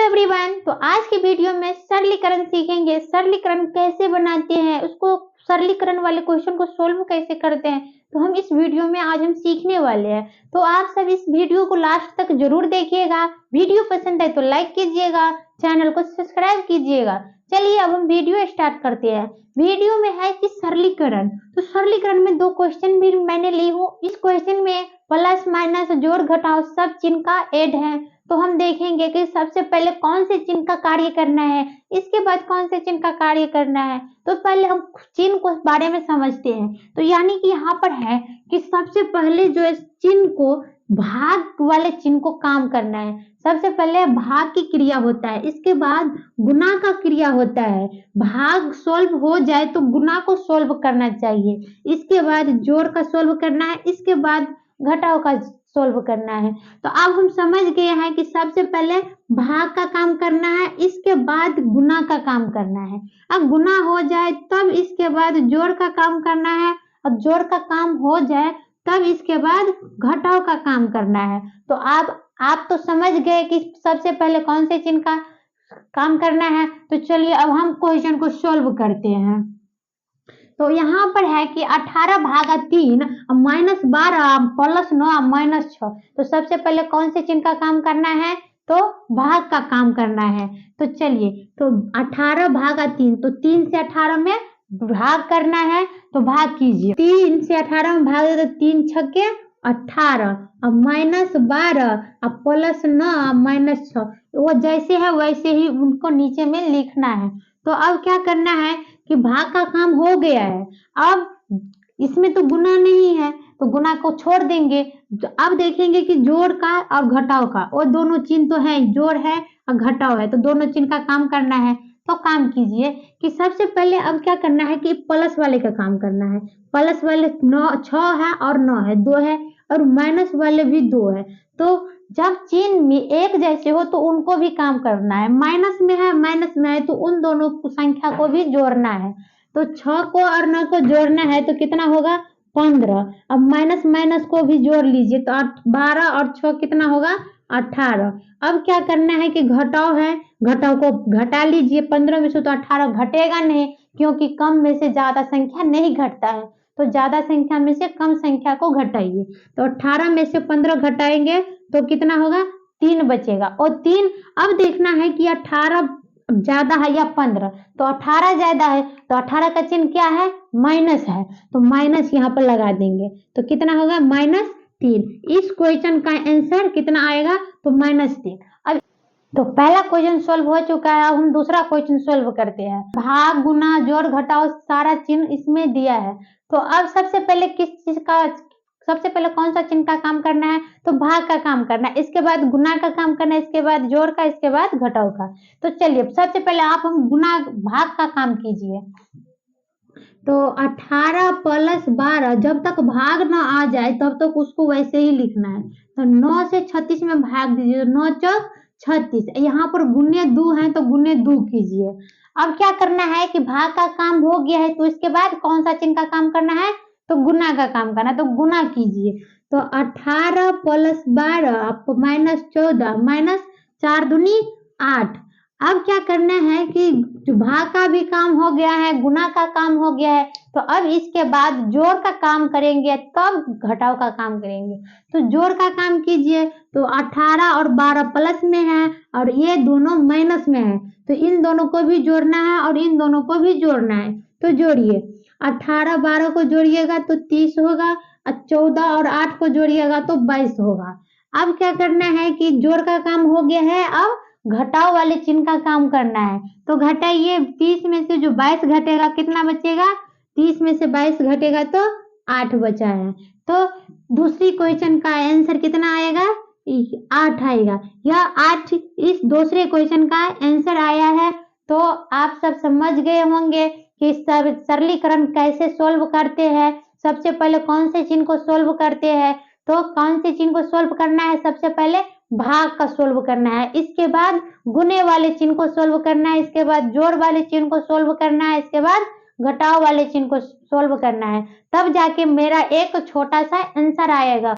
Everyone, तो आज की वीडियो में सरलीकरण सीखेंगे। सरलीकरण कैसे बनाते हैं, उसको सरलीकरण वाले क्वेश्चन को सोल्व कैसे करते हैं, तो हम इस वीडियो में आज हम सीखने वाले हैं। तो आप सब इस वीडियो को लास्ट तक जरूर देखिएगा। वीडियो पसंद है तो लाइक कीजिएगा, चैनल को सब्सक्राइब कीजिएगा। चलिए अब हम वीडियो स्टार्ट करते हैं। वीडियो में है कि सरलीकरण, तो सरलीकरण में दो क्वेश्चन भी मैंने ली हूँ। इस क्वेश्चन में प्लस माइनस जोड़ घटाव सब चिन्ह का ऐड है। तो हम देखेंगे कि सबसे पहले कौन से चिन्ह का कार्य करना है, इसके बाद कौन से चिन्ह का कार्य करना है। तो पहले हम चिन्ह को बारे में समझते हैं। तो यानी कि यहाँ पर है कि सबसे पहले जो है चिन्ह को भाग वाले चिन्ह को काम करना है। सबसे पहले भाग की क्रिया होता है, इसके बाद गुणा का क्रिया होता है। भाग सोल्व हो जाए तो गुणा को सोल्व करना चाहिए, इसके बाद जोड़ का सोल्व करना है, इसके बाद घटाव का सोल्व करना है। तो अब हम समझ गए हैं कि सबसे पहले भाग का काम करना है, इसके बाद गुणा का काम करना है। अब गुणा हो जाए तब इसके बाद जोड़ का काम करना है, और जोड़ का काम हो जाए तब इसके बाद घटाव का काम करना है। तो आप तो समझ गए कि सबसे पहले कौन से चिन्ह का काम करना है। तो चलिए अब हम क्वेश्चन को सोल्व करते हैं। तो यहाँ पर है कि 18 भागा 3 माइनस 12 प्लस 9 माइनस 6। तो सबसे पहले कौन से चिन्ह का काम करना है, तो भाग का काम करना है। तो चलिए, तो 18 भागा 3, तो 3 से 18 में भाग करना है, तो भाग कीजिए। 3 से 18 में भाग दे तो 3 छक्के 18, अब माइनस 12 अब प्लस 9 माइनस 6। वो जैसे है वैसे ही उनको नीचे में लिखना है। तो अब क्या करना है कि भाग का काम हो गया है। अब इसमें तो गुना नहीं है, तो गुना को छोड़ देंगे। तो अब देखेंगे कि जोड़ का और घटाव का, वो दोनों चिन्ह तो है, जोड़ है और घटाव है, तो दोनों चिन्ह का काम करना है। तो काम कीजिए कि सबसे पहले अब क्या करना है कि प्लस वाले का काम करना है। प्लस वाले 6 है और 9 है, 2 है, और माइनस वाले भी 2 है। तो जब चिन्ह में एक जैसे हो तो उनको भी काम करना है। माइनस में है तो उन दोनों संख्या को भी जोड़ना है। तो 6 को और 9 को जोड़ना है तो कितना होगा, 15। अब माइनस माइनस को भी जोड़ लीजिए तो 12 और 6 कितना होगा, 18। अब क्या करना है कि घटाव है, घटाव को घटा लीजिए। 15 में से तो 18 घटेगा नहीं, क्योंकि कम में से ज्यादा संख्या नहीं घटता है। तो ज्यादा संख्या में से कम संख्या को घटाइए। तो 18 में से 15 घटाएंगे तो कितना होगा, 3 बचेगा। और 3 अब देखना है कि 18 ज्यादा है या 15। तो 18 ज्यादा है, तो 18 का चिन्ह क्या है, माइनस है, तो माइनस यहाँ पर लगा देंगे। तो कितना होगा, -3। इस क्वेश्चन का आंसर कितना आएगा, तो -3। अब तो पहला क्वेश्चन सोल्व हो चुका है। अब हम दूसरा क्वेश्चन सोल्व करते हैं। भाग गुना जोड़ घटाव सारा चिन्ह इसमें दिया है। तो अब सबसे पहले सबसे पहले कौन सा चिन्ह का काम करना है, तो भाग का काम करना है, इसके बाद गुना का काम करना है, इसके बाद जोड़ का, इसके बाद घटाव का। तो चलिए सबसे पहले आप हम भाग का काम कीजिए। तो 18 प्लस 12, जब तक भाग ना आ जाए तब तक उसको वैसे ही लिखना है। तो 9 से 36 में भाग दीजिए, 9 चौक 36। यहाँ पर गुने 2 है तो गुने 2 कीजिए। अब क्या करना है कि भाग का काम हो गया है, तो इसके बाद कौन सा चिन्ह का काम करना है, तो गुना का काम करना है। तो गुना कीजिए। तो 18 प्लस 12 माइनस 14 माइनस 4 दूनी 8। अब क्या करना है कि जो भाग का भी काम हो गया है, गुना का काम हो गया है, तो अब इसके बाद जोड़ का काम करेंगे, तब घटाव का काम करेंगे। तो जोड़ का काम कीजिए। तो 18 और 12 प्लस में है और ये दोनों माइनस में है, तो इन दोनों को भी जोड़ना है और इन दोनों को भी जोड़ना है। तो जोड़िए, 18 12 को जोड़िएगा तो 30 होगा, और 14 और 8 को जोड़िएगा तो 22 होगा। अब क्या करना है कि जोड़ का काम हो गया है, अब घटाव वाले चिन्ह का काम करना है। तो घटाइए, 30 में से जो 22 घटेगा कितना बचेगा, 30 में से 22 घटेगा तो 8 बचा है। तो दूसरी क्वेश्चन का आंसर कितना आएगा, 8 आएगा। यह 8 इस दूसरे क्वेश्चन का आंसर आया है। तो आप सब समझ गए होंगे कि सरलीकरण कैसे सोल्व करते हैं। सबसे पहले कौन से चिन्ह को सोल्व करते हैं, तो कौन से चिन्ह को सोल्व करना है, सबसे पहले भाग का सोल्व करना है, इसके बाद गुने वाले चिन्ह को सोल्व करना है, इसके बाद जोड़ वाले चिन्ह को सोल्व करना है, इसके बाद घटाव वाले चिन्ह को सोल्व करना है। तब जाके मेरा एक छोटा सा आंसर आएगा।